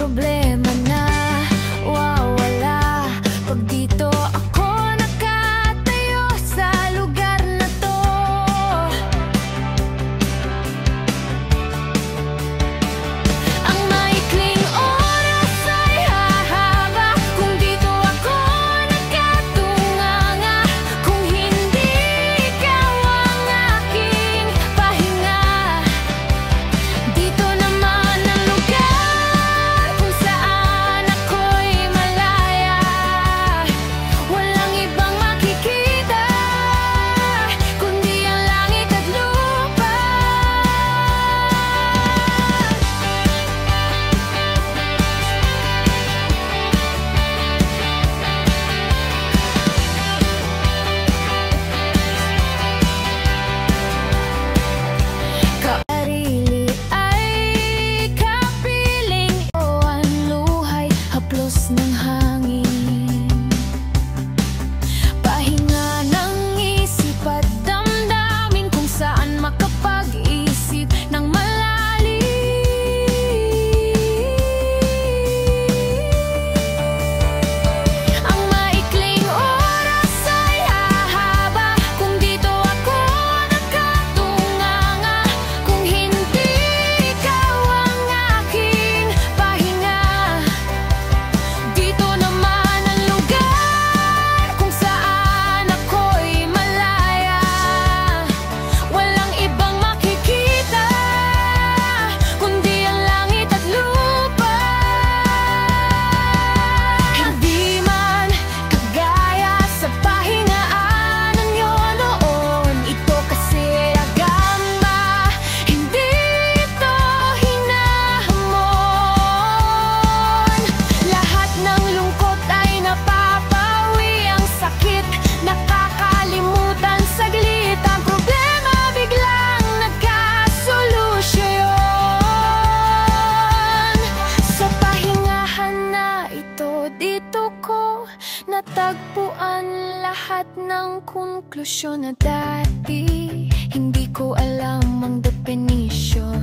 Problema na wawala pag dito ako nakatayo sa lugar na to. Ang maikling oras ay hahaba kung dito ako nakatunganga. Kung hindi ikaw ang aking pahinga, dito naman ang lugar kung saan ako'y malaya. Walang ibang makikita kundi ang langit at lupa. Sarili ay kapiling o ang luhay, haplos ng hangin. Pahinga ng isip at damdamin kung saan makapag-isip ng malalim. Ang maikling oras ay hahaba kung dito ako nakatunganga. Kung hindi ikaw ang aking pahinga, dito naman ang lugar kung saan ako'y malaya. Walang ibang makikita kundi ang langit at lupa. Hindi man kagaya sa pahingaan ninyo noon, ito kasi agama, hindi ito hinahamon. Lahat ng lungkot ay napapawi, ang sakit nakakalimutan saglit, ang problema biglang nagkasolusyon. Sa pahingahan na ito, dito ko natagpuan lahat ng konklusyon na dati hindi ko alam ang definisyon.